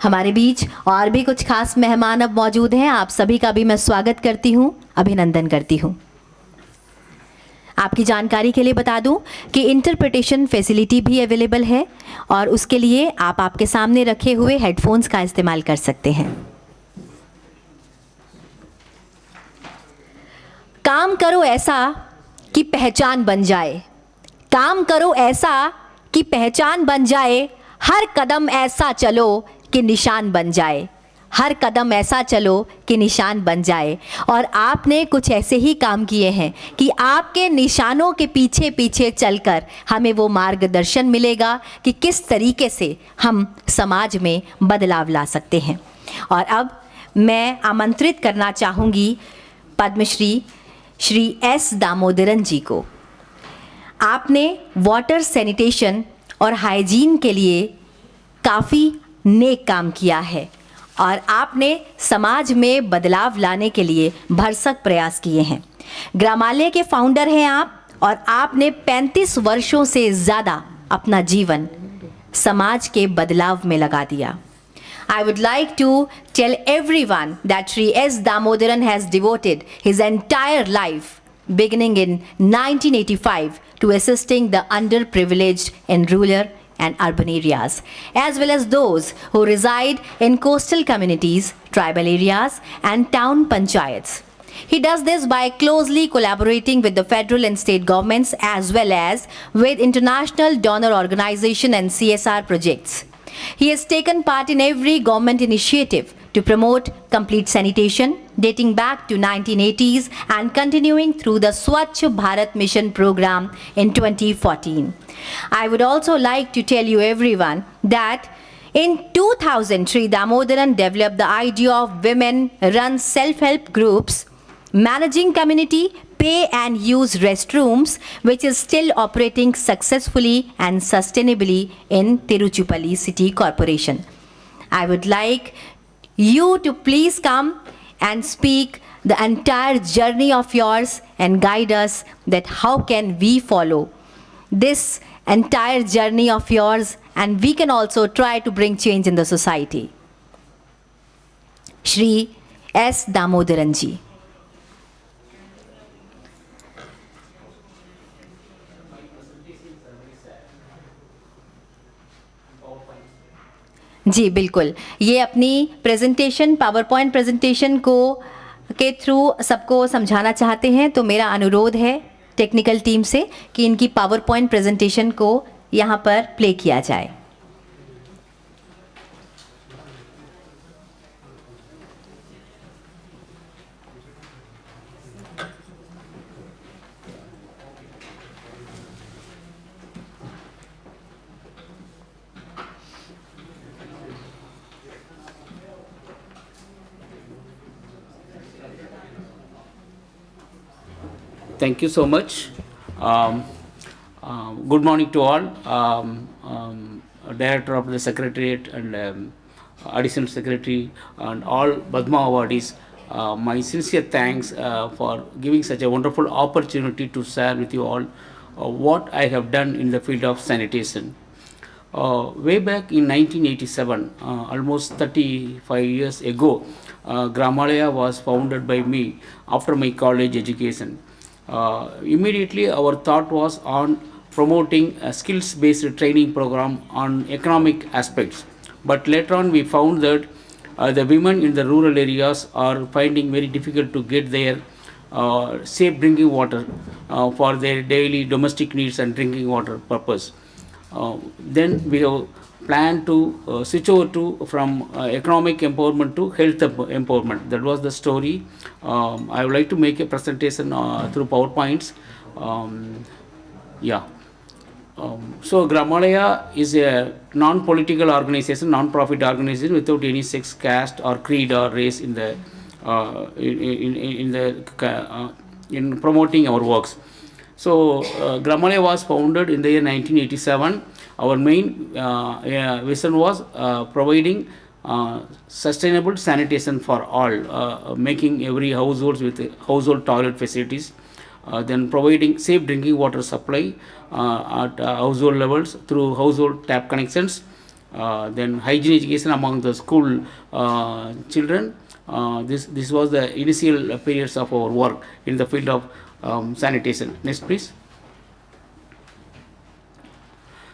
हमारे बीच और भी कुछ खास मेहमान अब मौजूद हैं। आप सभी का भी मैं स्वागत करती हूं, अभिनंदन करती हूं। आपकी जानकारी के लिए बता दूं कि इंटरप्रिटेशन फैसिलिटी भी अवेलेबल है और उसके लिए आप आपके सामने रखे हुए हेडफोन्स का इस्तेमाल कर सकते हैं। काम करो ऐसा कि पहचान बन जाए, काम करो ऐसा कि पहचान बन जाए, हर कदम ऐसा चलो कि निशान बन जाए, हर कदम ऐसा चलो कि निशान बन जाए। और आपने कुछ ऐसे ही काम किए हैं कि आपके निशानों के पीछे पीछे चलकर हमें वो मार्गदर्शन मिलेगा कि किस तरीके से हम समाज में बदलाव ला सकते हैं। और अब मैं आमंत्रित करना चाहूँगी पद्मश्री श्री एस दामोदरन जी को। आपने वाटर सैनिटेशन और हाइजीन के लिए काफ़ी नेक काम किया है और आपने समाज में बदलाव लाने के लिए भरसक प्रयास किए हैं। ग्रामालय के फाउंडर हैं आप और आपने 35 वर्षों से ज़्यादा अपना जीवन समाज के बदलाव में लगा दिया। I would like to tell everyone that Shri S. Damodaran has devoted his entire life, beginning in 1985, to assisting the underprivileged in rural and urban areas, as well as those who reside in coastal communities, tribal areas, and town panchayats. He does this by closely collaborating with the federal and state governments as well as with international donor organization and CSR projects. He has taken part in every government initiative to promote complete sanitation dating back to 1980s and continuing through the Swachh Bharat Mission program in 2014. I would also like to tell you everyone that in 2000, Shri Damodaran developed the idea of women-run self-help groups managing community pay and use restrooms, which is still operating successfully and sustainably in Tiruchirappalli City Corporation. I would like you to please come and speak the entire journey of yours and guide us that how can we follow this entire journey of yours and we can also try to bring change in the society. Shri S. Damodaran ji. जी बिल्कुल, ये अपनी presentation power point presentation को के through सबको समझाना चाहते हैं, तो मेरा अनुरोध है टेक्निकल टीम से कि इनकी पावर पॉइंट प्रेजेंटेशन को यहाँ पर प्ले किया जाए। Thank you so much. Good morning to all. Director of the Secretariat and Additional Secretary and all Padma awardees. My sincere thanks for giving such a wonderful opportunity to share with you all what I have done in the field of sanitation. Way back in 1987, almost 35 years ago, Gramalaya was founded by me after my college education. Immediately our thought was on promoting a skills-based training program on economic aspects. But later on we found that the women in the rural areas are finding very difficult to get their safe drinking water for their daily domestic needs and drinking water purpose. Then we have planned to switch over to from economic empowerment to health empowerment. That was the story. I would like to make a presentation through PowerPoints. So Gramalaya is a non-political organization, non-profit organization without any sex, caste, or creed or race in the in promoting our works. So Gramalaya was founded in the year 1987. Our main vision was providing sustainable sanitation for all, making every household with household toilet facilities, then providing safe drinking water supply at household levels through household tap connections, then hygiene education among the school children. This was the initial periods of our work in the field of sanitation. Next, please.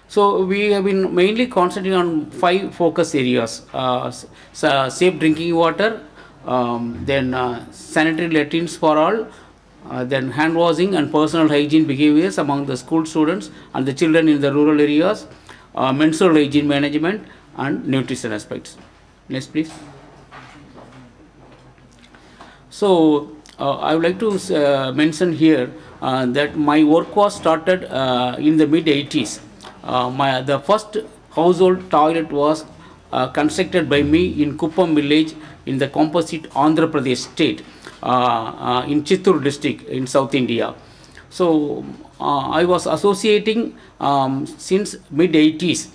So we have been mainly concentrating on 5 focus areas: safe drinking water, then sanitary latrines for all, then hand washing and personal hygiene behaviors among the school students and the children in the rural areas, menstrual hygiene management, and nutrition aspects. Next, please. So I would like to mention here that my work was started in the mid 80s. The first household toilet was constructed by me in Kuppam village in the composite Andhra Pradesh state, in Chittoor district in South India. So I was associating since mid 80s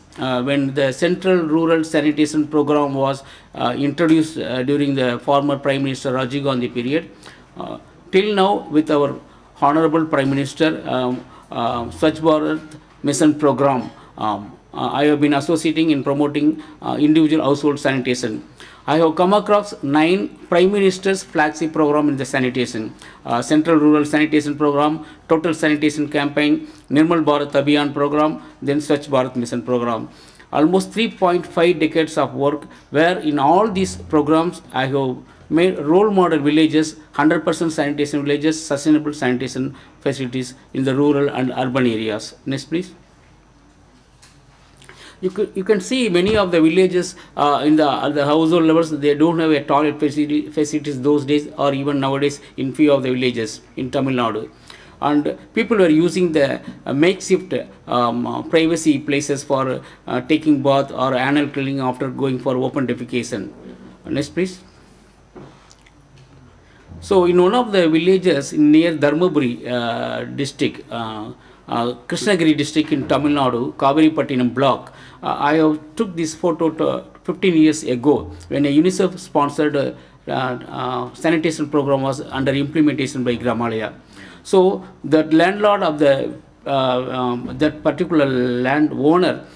when the Central Rural Sanitation Program was introduced during the former Prime Minister Rajiv Gandhi period, till now with our Hon'ble Prime Minister, Swachh Bharat Mission Program. I have been associating in promoting individual household sanitation. I have come across 9 Prime Minister's flagship program in the sanitation: Central Rural Sanitation Program, Total Sanitation Campaign, Nirmal Bharat Abhiyan Program, then Swachh Bharat Mission Program. Almost 3.5 decades of work, where in all these programs I have made role model villages, 100% sanitation villages, sustainable sanitation facilities in the rural and urban areas. Next, please. You can see many of the villages in the household levels, they don't have a toilet facilities those days, or even nowadays in few of the villages in Tamil Nadu. And people were using the makeshift privacy places for taking bath or anal cleaning after going for open defecation. Next, please. So in one of the villages near Dharmaburi district, Krishnagiri district in Tamil Nadu, Kaviripattinam block, I have took this photo 15 years ago when a UNICEF sponsored sanitation program was under implementation by Gramalaya. So the landlord of the that particular land owner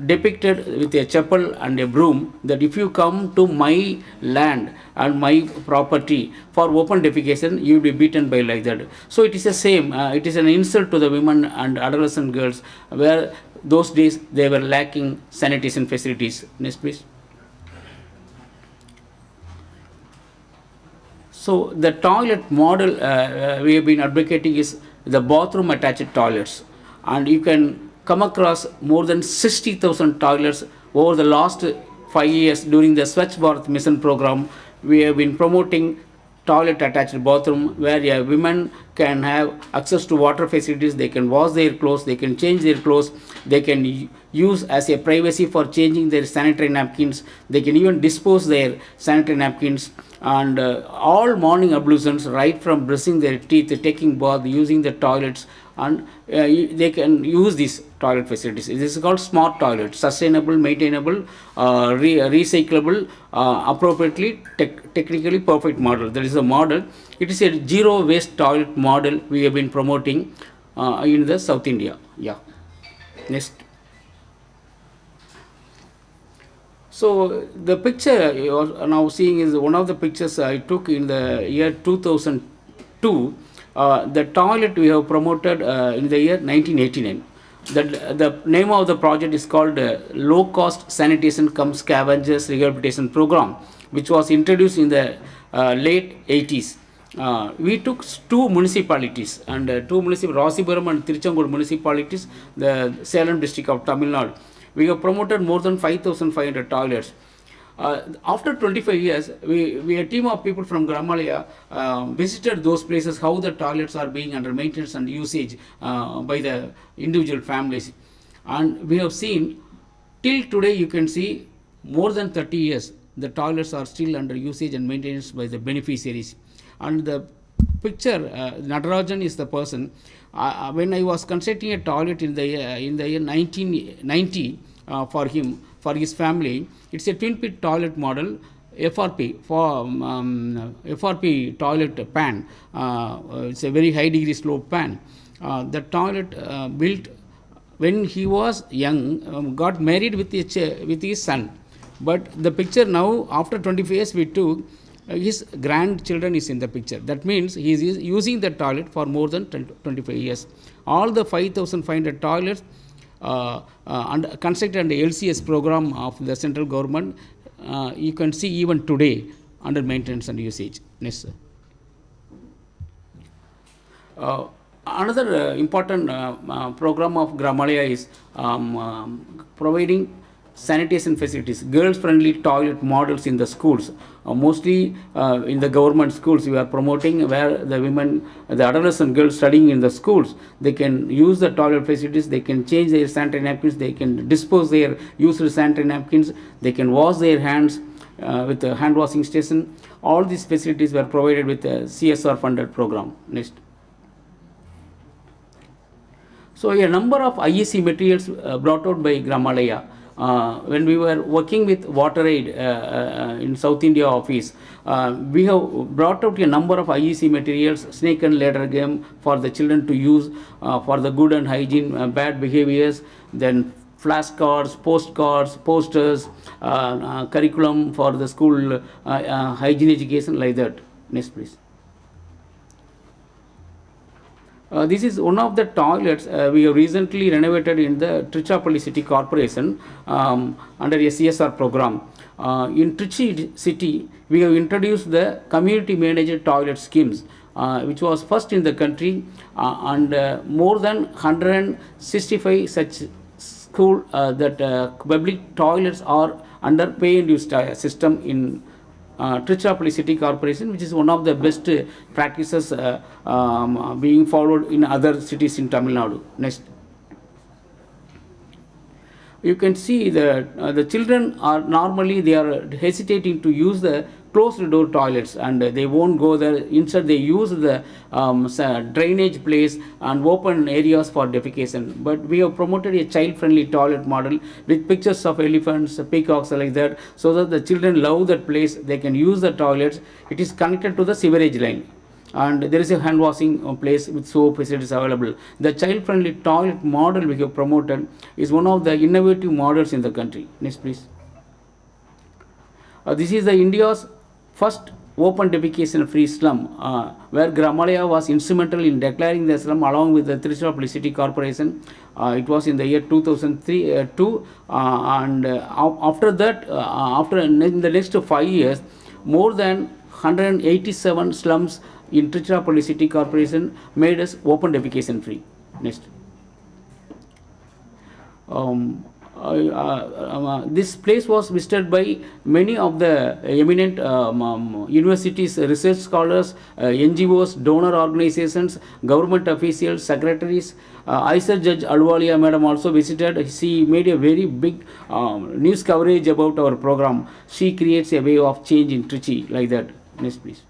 depicted with a chapel and a broom that if you come to my land and my property for open defecation, you will be beaten by like that. So it is the same, it is an insult to the women and adolescent girls, where those days they were lacking sanitation facilities. Next, please. So the toilet model we have been advocating is the bathroom attached toilets, and you can come across more than 60,000 toilets over the last 5 years. During the Swachh Bharat Mission Program, we have been promoting toilet attached bathroom, where women can have access to water facilities, they can wash their clothes, they can change their clothes, they can use as a privacy for changing their sanitary napkins, they can even dispose their sanitary napkins, and all morning ablutions, right from brushing their teeth, taking bath, using the toilets, and they can use these toilet facilities. This is called smart toilet, sustainable, maintainable, recyclable, appropriately technically perfect model. That is a model. It is a zero waste toilet model we have been promoting in the South India. Yeah. Next. So the picture you are now seeing is one of the pictures I took in the year 2002. The toilet we have promoted in the year 1989. The name of the project is called Low Cost Sanitation Cum Scavengers Rehabilitation Program, which was introduced in the late 80s. We took 2 municipalities, and Rasipuram and Tiruchengood municipalities, the Salem district of Tamil Nadu. We have promoted more than 5,500 toilets. After 25 years, we a team of people from Gramalaya visited those places, how the toilets are being under maintenance and usage by the individual families. And we have seen, till today you can see, more than 30 years, the toilets are still under usage and maintenance by the beneficiaries. And the picture, Natarajan is the person. When I was constructing a toilet in the year 1990 for him, for his family, it's a twin pit toilet model, FRP, for FRP toilet pan. It's a very high degree slope pan. The toilet built when he was young, got married with his son. But the picture now, after 25 years, we took, his grandchildren is in the picture. That means he is using the toilet for more than 25 years. All the 5,500 toilets constructed under LCS program of the central government, you can see even today under maintenance and usage. Next, sir. Another important program of Gramalaya is providing sanitation facilities, girls-friendly toilet models in the schools. Mostly in the government schools, we are promoting where the women, the adolescent girls studying in the schools, they can use the toilet facilities, they can change their sanitary napkins, they can dispose their used sanitary napkins, they can wash their hands with a hand washing station. All these facilities were provided with a CSR funded program. Next. So a number of IEC materials brought out by Gramalaya. When we were working with WaterAid in South India office, we have brought out a number of IEC materials, snake and ladder game for the children to use for the good and hygiene, bad behaviors, then flashcards, postcards, posters, curriculum for the school hygiene education, like that. Next, please. This is one of the toilets we have recently renovated in the Trichapalli City Corporation under a CSR program. In Trichy city, we have introduced the community managed toilet schemes, which was first in the country, and more than 165 such school public toilets are under pay and use system in Trichapalli City Corporation, which is one of the best practices being followed in other cities in Tamil Nadu. Next. You can see that the children are normally, they are hesitating to use the closed door toilets, and they won't go there. Instead, they use the drainage place and open areas for defecation. But we have promoted a child-friendly toilet model with pictures of elephants, peacocks, like that, so that the children love that place. They can use the toilets. It is connected to the sewerage line, and there is a hand washing place with soap facilities available. The child-friendly toilet model we have promoted is one of the innovative models in the country. Next, please. This is the India's first open defecation free slum, where Gramalaya was instrumental in declaring the slum along with the Trichapalli City Corporation. It was in the year 2003, and after that, in the next 5 years, more than 187 slums in Trichapalli City Corporation made us open defecation free. Next. This place was visited by many of the eminent universities, research scholars, NGOs, donor organizations, government officials, secretaries. ISER Judge Alwalia Madam also visited. She made a very big news coverage about our program. She creates a way of change in Trichy, like that. Next, please.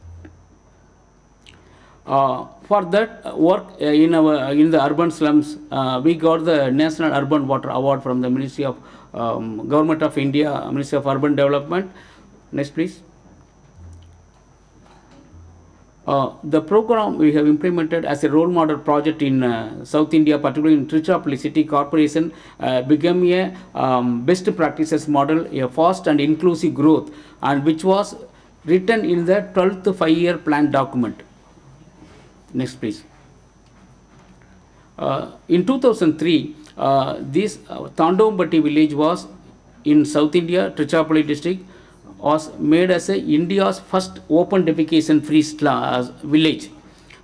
For that work in the urban slums, we got the National Urban Water Award from the Ministry of Government of India, Ministry of Urban Development. Next, please. The program we have implemented as a role model project in South India, particularly in Trichapalli City Corporation, became a best practices model, a fast and inclusive growth, and which was written in the 12th 5-year plan document. Next, please. In 2003, this Tandombatti village was in South India, Trichapalli district, was made as India's first open defecation free village,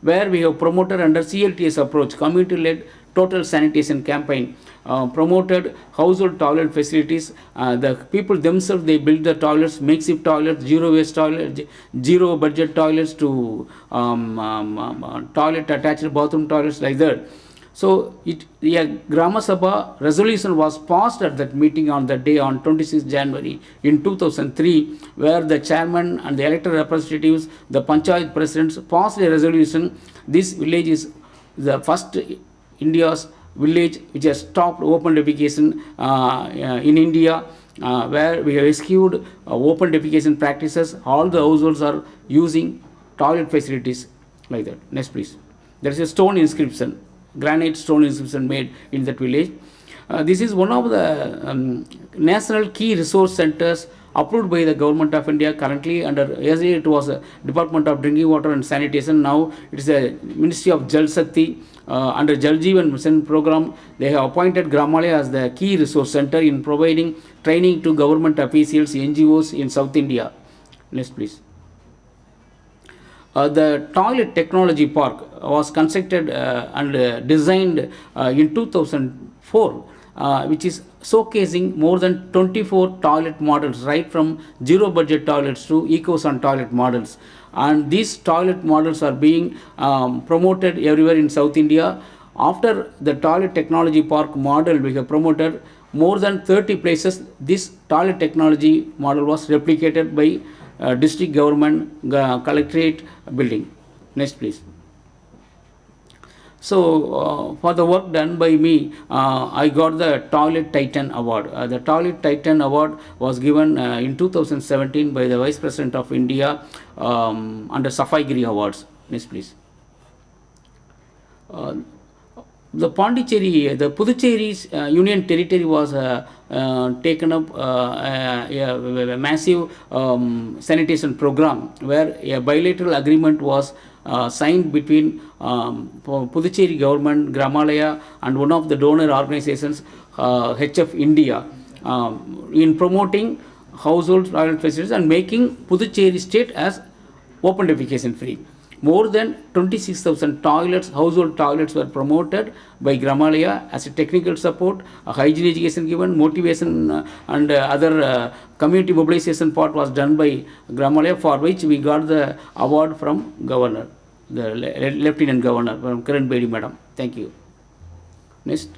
where we have promoted under CLTS approach, community-led total sanitation campaign, promoted household toilet facilities. The people themselves, they build the toilets, makeshift toilets, zero waste toilets, zero budget toilets to toilet attached bathroom toilets, like that. So Grama Sabha resolution was passed at that meeting on that day, on 26 January in 2003, where the chairman and the elected representatives, the panchayat presidents passed a resolution. This village is the first India's village which has stopped open defecation in India, where we have rescued open defecation practices. All the households are using toilet facilities, like that. Next, please. There is a stone inscription, granite stone inscription made in that village. This is one of the national key resource centers approved by the government of India. Currently, yesterday it was a Department of Drinking Water and Sanitation. Now it is a Ministry of Jal Shakti. Under Jal Jeevan Mission program, they have appointed Gramalaya as the key resource center in providing training to government officials, NGOs in South India. Next, please. The toilet technology park was constructed and designed in 2004, which is showcasing more than 24 toilet models, right from zero budget toilets to eco-san toilet models. And these toilet models are being promoted everywhere in South India. After the toilet technology park model we have promoted, more than 30 places this toilet technology model was replicated by district government collectorate building. Next, please. So, for the work done by me, I got the Toilet Titan Award. The Toilet Titan Award was given in 2017 by the Vice President of India under Safaigiri Awards. Next, please. The Pondicherry, the Puducherry's Union Territory was taken up a massive sanitation program where a bilateral agreement was signed between Puducherry government, Gramalaya, and one of the donor organizations, HF India, in promoting household toilet facilities and making Puducherry state as open defecation free. More than 26,000 toilets, household toilets were promoted by Gramalaya as a technical support, a hygiene education given, motivation and other community mobilization part was done by Gramalaya, for which we got the award from Governor, the Lieutenant Governor, from Kiran Bedi Madam. Thank you. Next.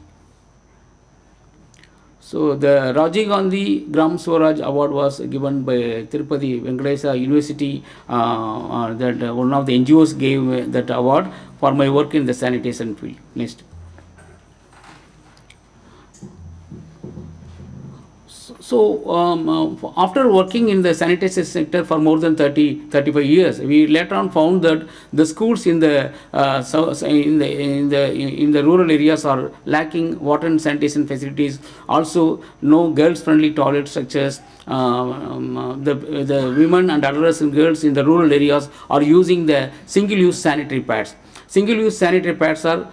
So the Rajiv Gandhi Gram Swaraj Award was given by Tirupati Venkatesa University. That one of the NGOs gave that award for my work in the sanitation field. Next. So, after working in the sanitation sector for more than 35 years, we later on found that the schools in the rural areas are lacking water and sanitation facilities. Also, no girls-friendly toilet structures. The women and adolescent girls in the rural areas are using the single-use sanitary pads. Single-use sanitary pads are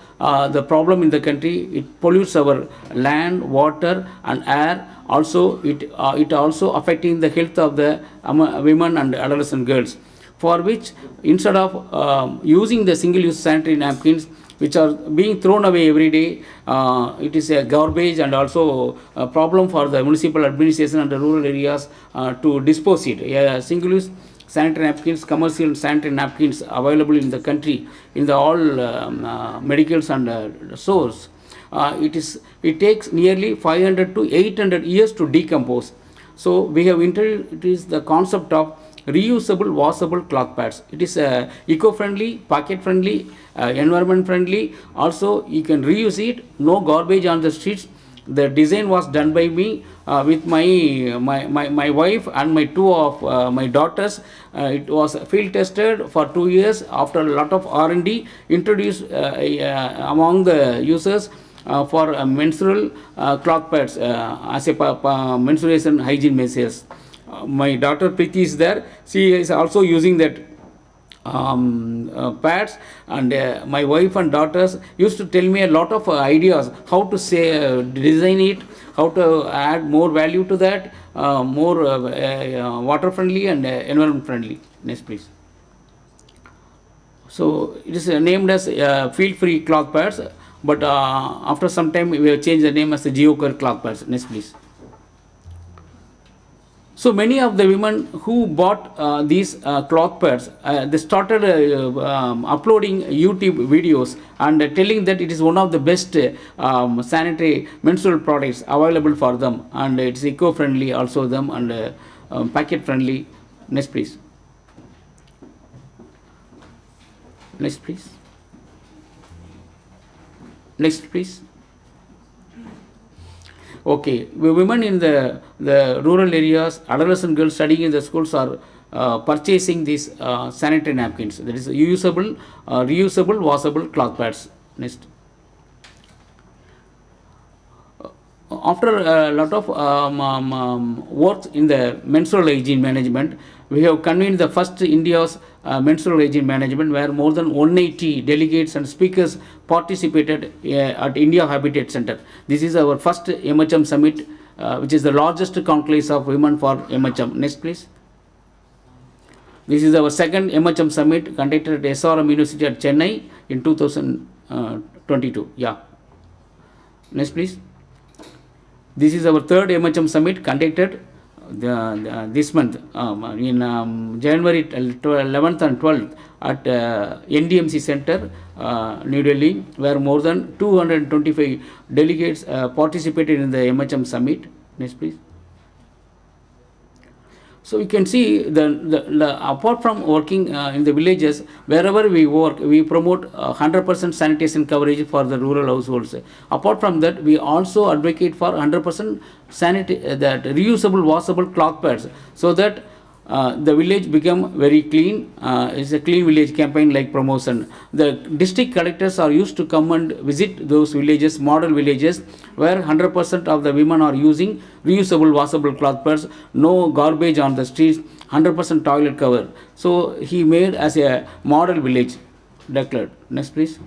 the problem in the country. It pollutes our land, water, and air. Also, it also affecting the health of the women and adolescent girls. For which, instead of using the single-use sanitary napkins, which are being thrown away every day, it is a garbage and also a problem for the municipal administration and the rural areas to dispose it. Single-use sanitary napkins, commercial sanitary napkins available in the country in the all medicals and stores. It takes nearly 500 to 800 years to decompose. So we have introduced the concept of reusable washable cloth pads. It is eco-friendly, pocket-friendly, environment-friendly. Also, you can reuse it. No garbage on the streets. The design was done by me with my wife and my two of my daughters. It was field tested for 2 years. After a lot of R&D, introduced among the users for menstrual cloth pads as a menstruation hygiene measures. My daughter Preeti is there. She is also using that pads, and my wife and daughters used to tell me a lot of ideas how to design it, how to add more value to that, more water friendly and environment friendly. Next, please. So it is named as field free cloth pads, but after some time we have changed the name as the geocare cloth pads. Next, please. So many of the women who bought these cloth pads, they started uploading YouTube videos and telling that it is one of the best sanitary menstrual products available for them, and it's eco-friendly also them, and packet-friendly. Next, please. Next, please. Next, please. Okay, women in the rural areas, adolescent girls studying in the schools are purchasing these sanitary napkins. That is reusable, washable cloth pads. Next. after a lot of work in the menstrual hygiene management, we have convened the first India's menstrual hygiene management, where more than 180 delegates and speakers participated at India Habitat Center. This is our first MHM summit, which is the largest conclave of women for MHM. Next, please. This is our second MHM summit conducted at SRM University at Chennai in 2022. Yeah. Next, please. This is our third MHM summit conducted this month in January 11th and 12th at NDMC Center, New Delhi, where more than 225 delegates participated in the MHM summit. Next, please. So you can see apart from working in the villages, wherever we work, we promote 100% sanitation coverage for the rural households. Apart from that, we also advocate for 100% that reusable, washable cloth pads, so that the village become very clean. It's a clean village campaign like promotion. The district collectors are used to come and visit those villages, model villages, where 100% of the women are using reusable, washable cloth pads, no garbage on the streets, 100% toilet cover. So he made as a model village declared. Next, please.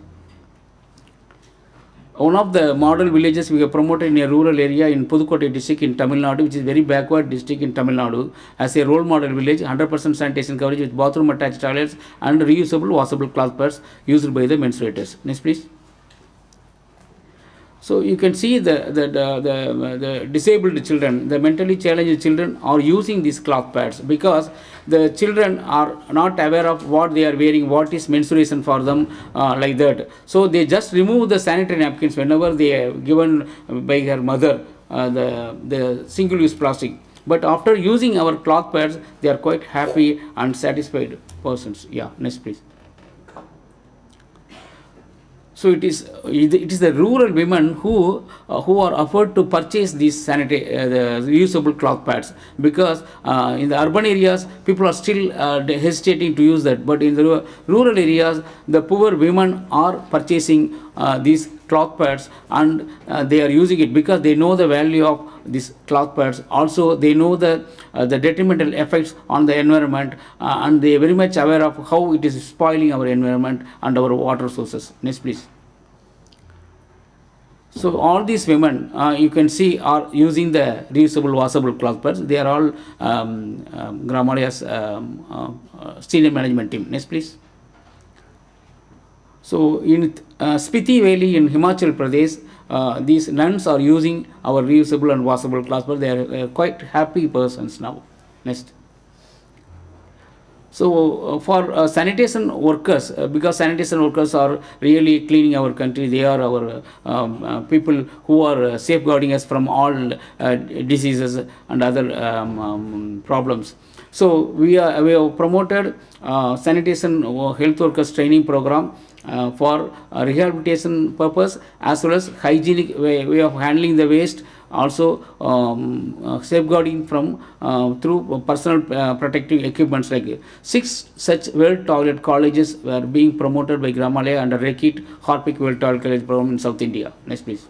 One of the model villages we have promoted in a rural area in Pudukkottai district in Tamil Nadu, which is very backward district in Tamil Nadu, as a role model village, 100% sanitation coverage with bathroom attached toilets and reusable, washable cloth pads used by the menstruators. Next, please. So you can see the disabled children, the mentally challenged children are using these cloth pads, because the children are not aware of what they are wearing, what is menstruation for them, like that. So they just remove the sanitary napkins whenever they are given by her mother, the single-use plastic. But after using our cloth pads, they are quite happy and satisfied persons. Yeah, next, please. So it is the rural women who are offered to purchase these the reusable cloth pads, because in the urban areas people are still hesitating to use that, but in the rural areas the poor women are purchasing these cloth pads, and they are using it because they know the value of these cloth pads. Also they know the detrimental effects on the environment, and they are very much aware of how it is spoiling our environment and our water sources. Next, please. So all these women, you can see, are using the reusable, washable cloth pads. They are all Gramalia's senior management team. Next, please. So in Spiti Valley in Himachal Pradesh, these nuns are using our reusable and washable cloth pads. They are quite happy persons now. Next. So for sanitation workers, because sanitation workers are really cleaning our country, they are our people who are safeguarding us from all diseases and other problems. So we have promoted sanitation health workers training program for rehabilitation purpose, as well as hygienic way of handling the waste, also safeguarding from through personal protective equipments. Like 6 such well toilet colleges were being promoted by Gramalaya under Rekit Harpic Well Toilet College program in South India. Next, please.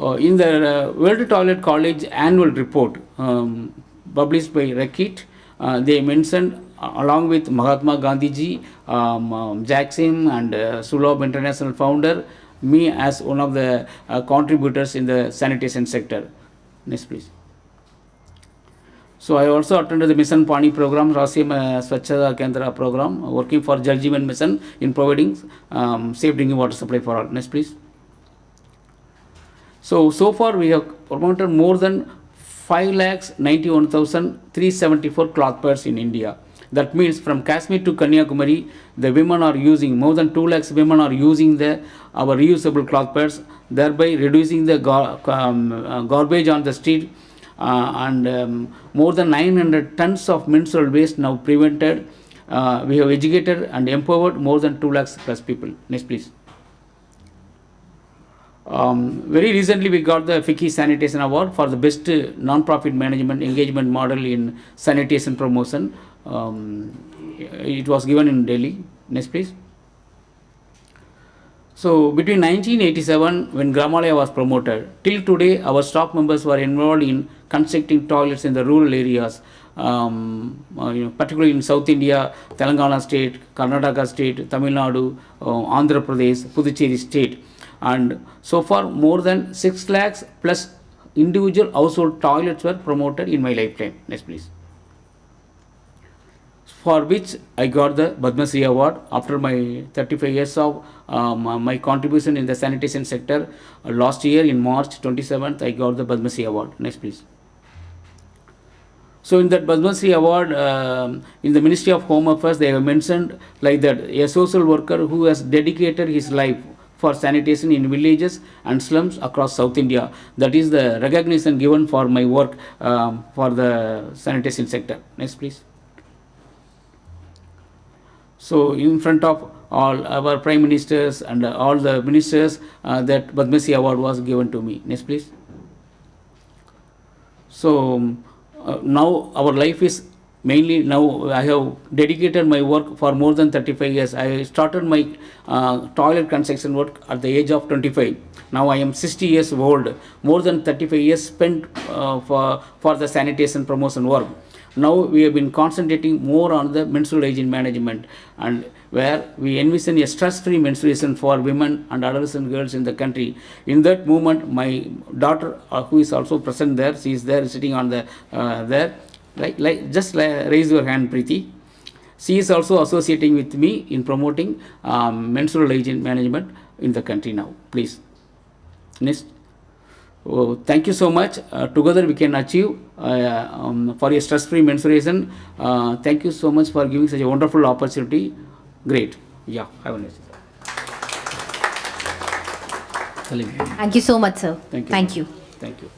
In the World Toilet College annual report published by Rekit, they mentioned, along with Mahatma Gandhiji, Jackson and Sulabh International founder, me as one of the contributors in the sanitation sector. Next, please. So I also attended the Mission Pani program, Rasim Swachhata Kendra program, working for Jal Jeevan Mission in providing safe drinking water supply for all. Next, please. So far we have promoted more than 5,91,374 cloth pads in India. That means from Kashmir to Kanyakumari, the women are using, more than 2 lakhs women are using our reusable cloth pads, thereby reducing the garbage on the street, and more than 900 tons of menstrual waste now prevented. We have educated and empowered more than 2 lakhs plus people. Next, please. Very recently we got the FICCI Sanitation Award for the best non-profit management engagement model in sanitation promotion. It was given in Delhi. Next, please. So between 1987, when Gramalaya was promoted, till today, our staff members were involved in constructing toilets in the rural areas, particularly in South India, Telangana state, Karnataka state, Tamil Nadu, Andhra Pradesh, Puducherry state. And so far, more than 6 lakhs plus individual household toilets were promoted in my lifetime. Next, please. For which I got the Padma Shri award after my 35 years of my contribution in the sanitation sector. Last year in March 27th, I got the Padma Shri award. Next, please. So in that Padma Shri award, in the Ministry of Home Affairs, they have mentioned like that a social worker who has dedicated his life for sanitation in villages and slums across South India. That is the recognition given for my work for the sanitation sector. Next, please. So in front of all our prime ministers and all the ministers, that Padma Shri award was given to me. Next, please. So now our life is mainly, now I have dedicated my work for more than 35 years. I started my toilet construction work at the age of 25. Now I am 60 years old. More than 35 years spent for the sanitation promotion work. Now we have been concentrating more on the menstrual hygiene management, and where we envision a stress-free menstruation for women and adolescent girls in the country. In that movement, my daughter, who is also present there, she is there sitting on the there. Just raise your hand, Preeti. She is also associating with me in promoting menstrual hygiene management in the country now. Please. Next. Oh, thank you so much. Together we can achieve for a stress-free menstruation. Thank you so much for giving such a wonderful opportunity. Great. Yeah, have a nice day. Thank you so much, sir. Thank you. Thank you. Thank you.